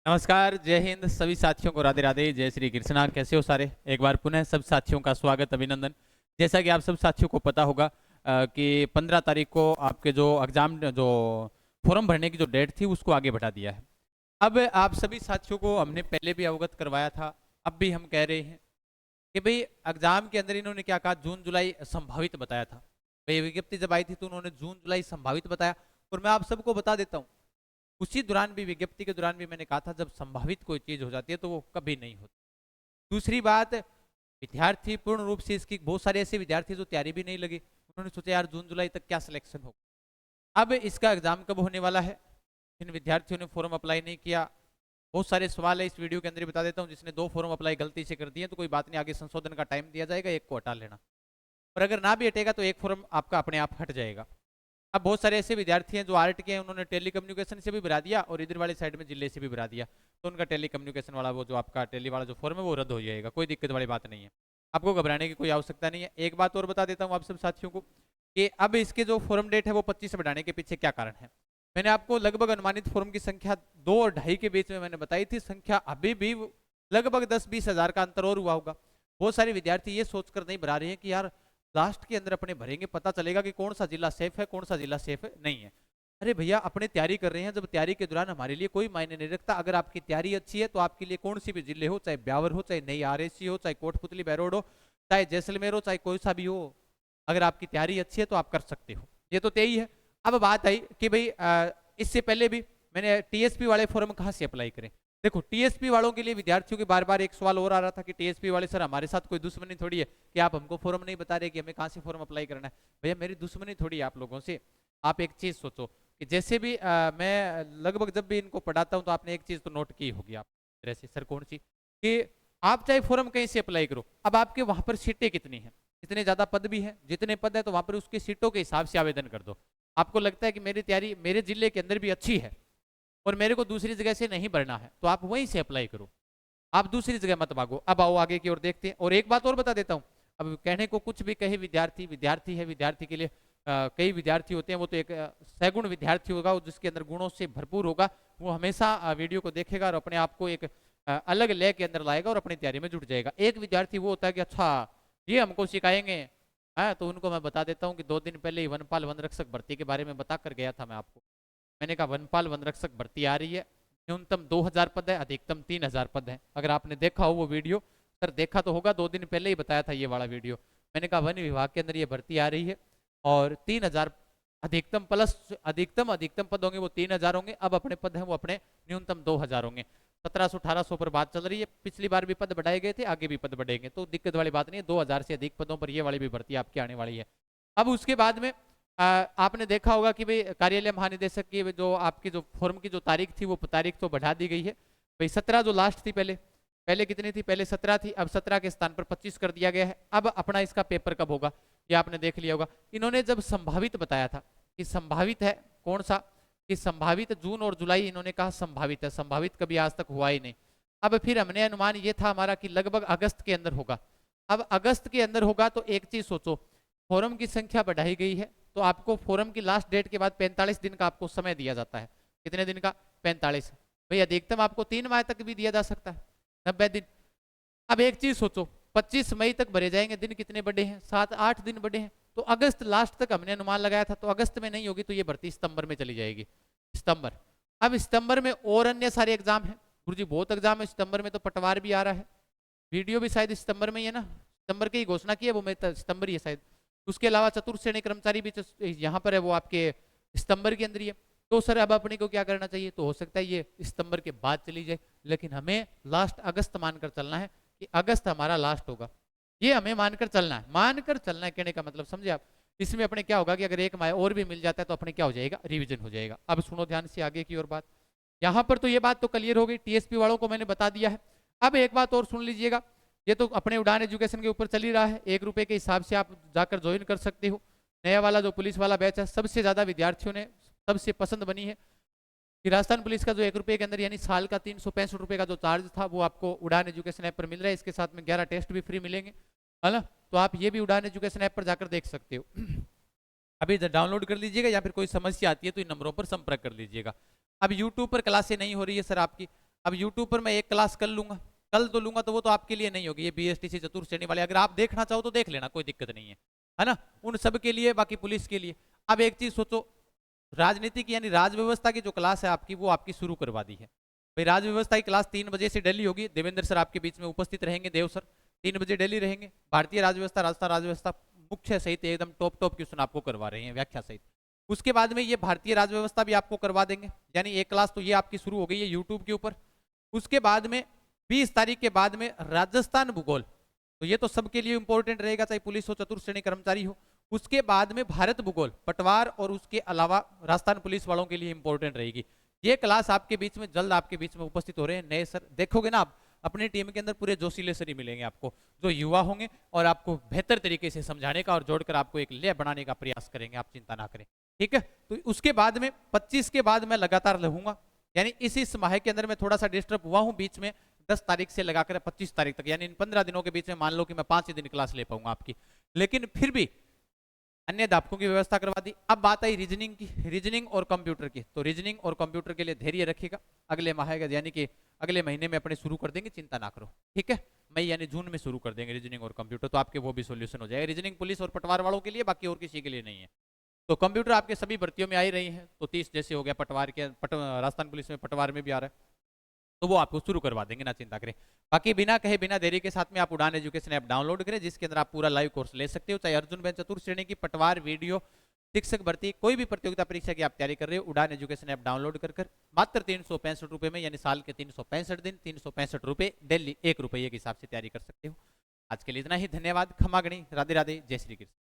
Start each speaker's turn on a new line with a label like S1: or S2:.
S1: नमस्कार, जय हिंद। सभी साथियों को राधे राधे, जय श्री कृष्णा। कैसे हो सारे? एक बार पुनः सब साथियों का स्वागत, अभिनंदन। जैसा कि आप सब साथियों को पता होगा कि 15 तारीख को आपके जो एग्जाम जो फॉर्म भरने की जो डेट थी उसको आगे बढ़ा दिया है। अब आप सभी साथियों को हमने पहले भी अवगत करवाया था, अब भी हम कह रहे हैं कि भाई एग्जाम के अंदर इन्होंने क्या कहा, जून जुलाई संभावित बताया था। भाई विज्ञप्ति जब आई थी तो उन्होंने जून जुलाई संभावित बताया, और मैं आप सबको बता देता हूँ उसी दौरान भी, विज्ञप्ति के दौरान भी मैंने कहा था जब संभावित कोई चीज हो जाती है तो वो कभी नहीं होती। दूसरी बात, विद्यार्थी पूर्ण रूप से इसकी, बहुत सारे ऐसे विद्यार्थी जो तैयारी भी नहीं लगे, उन्होंने सोचा यार जून जुलाई तक क्या सिलेक्शन होगा। अब इसका एग्जाम कब होने वाला है, जिन विद्यार्थियों ने फॉर्म अप्लाई नहीं किया, बहुत सारे सवाल है इस वीडियो के अंदर बता देता हूँ। जिसने 2 फॉर्म अप्लाई गलती से कर दिए तो कोई बात नहीं, आगे संशोधन का टाइम दिया जाएगा, एक को हटा लेना। और अगर ना भी हटेगा तो एक फॉर्म आपका अपने आप हट जाएगा। अब बहुत सारे ऐसे विद्यार्थी हैं जो आर्ट के हैं, उन्होंने टेली कम्युनिकेशन से भी भरा दिया और इधर वाली साइड में जिले से भी भरा दिया, तो उनका टेली कम्युनिकेशन वाला वो जो आपका टेली वाला जो फॉर्म है वो रद्द हो जाएगा। कोई दिक्कत वाली बात नहीं है, आपको घबराने की कोई आवश्यकता नहीं है। एक बात और बता देता हूँ आप सब साथियों को कि अब इसके जो फॉर्म डेट है वो 25 से बढ़ाने के पीछे क्या कारण है। मैंने आपको लगभग अनुमानित फॉर्म की संख्या 2 और 2.5 के बीच में मैंने बताई थी, संख्या अभी भी लगभग 10-20 हजार का अंतर और हुआ होगा। बहुत सारे विद्यार्थी ये सोचकर नहीं भरा रहे हैं कि यार लास्ट के अंदर अपने भरेंगे, पता चलेगा कि कौन सा जिला सेफ है, कौन सा जिला सेफ नहीं है। अरे भैया, अपने तैयारी कर रहे हैं, जब तैयारी के दौरान हमारे लिए कोई मायने नहीं रखता। अगर आपकी तैयारी अच्छी है तो आपके लिए कौन सी भी जिले हो, चाहे ब्यावर हो, चाहे नई आरएसी हो, चाहे कोटपुतली बैरोड हो, चाहे जैसलमेर हो, चाहे कोई सा भी हो, अगर आपकी तैयारी अच्छी है तो आप कर सकते हो। ये तो तय ही है। अब बात आई कि भाई इससे पहले भी मैंने टीएसपी वाले फॉर्म कहाँ से अप्लाई करें। देखो, टीएसपी वालों के लिए विद्यार्थियों के बार बार एक सवाल और आ रहा था कि टीएसपी वाले सर हमारे साथ कोई दुश्मनी थोड़ी है कि आप हमको फॉर्म नहीं बता रहे कि हमें कहाँ से फॉर्म अप्लाई करना है। भैया, मेरी दुश्मनी थोड़ी है आप लोगों से। आप एक चीज सोचो कि जैसे भी मैं लगभग जब भी इनको पढ़ाता हूँ तो आपने एक चीज तो नोट की होगी आप तरह से, सर कौन सी, कि आप चाहे फॉर्म कहीं से अप्लाई करो, अब आपके वहां पर सीटें कितनी है, इतने ज्यादा पद भी है, जितने पद है तो वहां पर उसकी सीटों के हिसाब से आवेदन कर दो। आपको लगता है कि मेरी तैयारी मेरे जिले के अंदर भी अच्छी है और मेरे को दूसरी जगह से नहीं भरना है, तो आप वहीं से अप्लाई करो, आप दूसरी जगह मत भागो। अब आओ आगे की ओर देखते हैं। और एक बात और बता देता हूँ, अब कहने को कुछ भी कहे, विद्यार्थी विद्यार्थी है, विद्यार्थी के लिए कई विद्यार्थी होते हैं, वो तो एक सैगुण विद्यार्थी होगा, जिसके अंदर गुणों से भरपूर होगा, वो हमेशा वीडियो को देखेगा और अपने आप को एक अलग लय के अंदर लाएगा और अपनी तैयारी में जुट जाएगा। एक विद्यार्थी वो होता है कि अच्छा ये हमको सिखाएंगे, तो उनको मैं बता देता हूँ कि 2 दिन पहले ही वनपाल वन रक्षक भर्ती के बारे में बता कर गया था मैं आपको। मैंने कहा वनपाल वन रक्षक भर्ती आ रही है, न्यूनतम 2000 पद है, अधिकतम 3000 पद है। अगर आपने देखा हो वो वीडियो, सर देखा तो होगा, 2 दिन पहले ही बताया था ये वाला वीडियो। मैंने कहा वन विभाग के अंदर ये भर्ती आ रही है और 3000 अधिकतम प्लस अधिकतम पद होंगे वो 3000 होंगे। अब अपने पद हैं वो अपने न्यूनतम 2000 होंगे। 1700-1800 पर बात चल रही है, पिछली बार भी पद बढ़ाए गए थे, आगे भी पद बढ़ेंगे, तो दिक्कत वाली बात नहीं है। 2000 से अधिक पदों पर ये वाली भी भर्ती आपकी आने वाली है। अब उसके बाद में आपने देखा होगा कि भाई कार्यालय महानिदेशक की जो आपकी जो फॉर्म की जो तारीख थी वो तारीख तो बढ़ा दी गई है। भाई 17 जो लास्ट थी, पहले पहले कितनी थी, पहले 17 थी, अब 17 के स्थान पर 25 कर दिया गया है। अब अपना इसका पेपर कब होगा ये आपने देख लिया होगा। इन्होंने जब संभावित बताया था कि संभावित है कौन सा, कि संभावित जून और जुलाई, इन्होंने कहा संभावित है, संभावित कभी आज तक हुआ ही नहीं। अब फिर हमने अनुमान ये था हमारा कि लगभग अगस्त के अंदर होगा। अब अगस्त के अंदर होगा तो एक चीज सोचो, फॉर्म की संख्या बढ़ाई गई है तो आपको फॉर्म की लास्ट डेट के बाद 45 दिन का आपको समय दिया जाता है। कितने दिन का? 45। भाई अधिकतम आपको 3 माह तक भी दिया जा सकता है, 90 दिन। अब एक चीज सोचो, 25 मई तक भरे जाएंगे, दिन कितने बड़े हैं, 7-8 दिन बड़े हैं, तो अगस्त लास्ट तक हमने अनुमान लगाया था, तो अगस्त में नहीं होगी तो ये भर्ती सितंबर में चली जाएगी। सितंबर। अब सितंबर में और अन्य सारे एग्जाम है गुरुजी, बहुत एग्जाम है सितंबर में, तो पटवार भी आ रहा है, वीडियो भी शायद सितंबर में ही है ना, सितंबर की घोषणा की है वो, मैं सितंबर ही है शायद। उसके अलावा चतुर्थ श्रेणी कर्मचारी भी यहाँ पर है, वो आपके सितंबर के अंदर ही है। तो सर अब अपने को क्या करना चाहिए, तो हो सकता है ये सितंबर के बाद चली जाए, लेकिन हमें लास्ट अगस्त मानकर चलना है कि अगस्त हमारा लास्ट होगा, ये हमें मानकर चलना है। मानकर चलना है कहने का मतलब समझे आप। इसमें अपने क्या होगा कि अगर 1 माह और भी मिल जाता है तो अपने क्या हो जाएगा, रिविजन हो जाएगा। अब सुनो ध्यान से आगे की ओर बात, यहाँ पर तो ये बात तो क्लियर हो गई, टीएसपी वालों को मैंने बता दिया है। अब एक बात और सुन लीजिएगा, ये तो अपने उड़ान एजुकेशन के ऊपर चल ही रहा है, 1 रुपए के हिसाब से आप जाकर ज्वाइन कर सकते हो। नया वाला जो पुलिस वाला बैच है, सबसे ज्यादा विद्यार्थियों ने सबसे पसंद बनी है कि राजस्थान पुलिस का जो 1 रुपए के अंदर यानी साल का 365 रुपए का जो चार्ज था वो आपको उड़ान एजुकेशन ऐप पर मिल रहा है। इसके साथ में 11 टेस्ट भी फ्री मिलेंगे, है ना। तो आप ये भी उड़ान एजुकेशन ऐप पर जाकर देख सकते हो। अभी डाउनलोड कर लीजिएगा, या फिर कोई समस्या आती है तो इन नंबरों पर संपर्क कर लीजिएगा। अब यूट्यूब पर क्लासें नहीं हो रही है सर आपकी, अब यूट्यूब पर मैं एक क्लास कर लूंगा, कल तो लूंगा, तो वो तो आपके लिए नहीं होगी। ये बीएसटीसी चतुर्थ श्रेणी वाले अगर आप देखना चाहो तो देख लेना, कोई दिक्कत नहीं है ना, उन सब के लिए, बाकी पुलिस के लिए। अब एक चीज सोचो, राजनीति की यानी राज व्यवस्था की जो क्लास है आपकी, वो आपकी शुरू करवा दी है भाई। राज व्यवस्था की क्लास 3 बजे से डेली होगी। देवेंद्र सर आपके बीच में उपस्थित रहेंगे, देव सर 3 बजे डेली रहेंगे। भारतीय राज व्यवस्था, राजस्थान राज व्यवस्था मुख्य सहित एकदम टॉप क्वेश्चन आपको करवा रहे हैं, व्याख्या सहित। उसके बाद में ये भारतीय राज व्यवस्था भी आपको करवा देंगे, यानी एक क्लास तो ये आपकी शुरू हो गई है यूट्यूब के ऊपर। उसके बाद में 20 तारीख के बाद में राजस्थान भूगोल, तो ये तो सबके लिए इंपॉर्टेंट रहेगा, चाहे पुलिस हो, चतुर्थ श्रेणी कर्मचारी हो। उसके बाद में भारत भूगोल, पटवार और उसके अलावा राजस्थान पुलिस वालों के लिए इंपॉर्टेंट रहेगी। ये क्लास आपके बीच में जल्द आपके बीच में उपस्थित हो रहे हैं नए सर। देखोगे ना आप अपनी टीम के अंदर पूरे जोशीले सर ही मिलेंगे आपको, जो युवा होंगे और आपको बेहतर तरीके से समझाने का और जोड़कर आपको एक लय बनाने का प्रयास करेंगे, आप चिंता ना करें, ठीक है। तो उसके बाद में 25 के बाद मैं लगातार रहूंगा, यानी इस माह के अंदर मैं थोड़ा सा डिस्टर्ब हुआ हूं बीच में, 10 तारीख से लगाकर 25 तारीख तक, यानी इन 15 दिनों के बीच में मान लो कि मैं 5 ही दिन क्लास ले पाऊंगा आपकी, लेकिन फिर भी अन्य अध्यापकों की व्यवस्था करवा दी। अब बात आई रीजनिंग की, रीजनिंग और कंप्यूटर की। तो रीजनिंग और कंप्यूटर के लिए धैर्य रखिएगा, अगले माह यानी कि अगले महीने में अपने शुरू कर देंगे, चिंता ना करो, ठीक है। मई यानी जून में शुरू कर देंगे रीजनिंग और कंप्यूटर, तो आपके वो भी सोल्यूशन हो जाएगा। रीजनिंग पुलिस और पटवार वालों के लिए, बाकी और किसी के लिए नहीं है। तो कंप्यूटर आपके सभी भर्तियों में आ ही रही है, तो 30 जैसे हो गया पटवार के, राजस्थान पुलिस में पटवार में भी आ रहा है, तो वो आपको शुरू करवा देंगे, ना चिंता करें। बाकी बिना कहे बिना देरी के साथ में आप उड़ान एजुकेशन ऐप डाउनलोड करें, जिसके अंदर आप पूरा लाइव कोर्स ले सकते हो, चाहे अर्जुन बैंक चतुर्थ श्रेणी की, पटवार, वीडियो, शिक्षक भर्ती, कोई भी प्रतियोगिता परीक्षा की आप तैयारी कर रहे हो, उड़ान एजुकेशन ऐप डाउनलोड कर मात्र 365 रुपए में, यानी साल के 365 दिन 365 रुपए, डेली 1 रुपये के हिसाब से तैयारी कर सकते हो। आज के लिए इतना ही, धन्यवाद, खमा गणी, राधे राधे, जय श्री कृष्ण।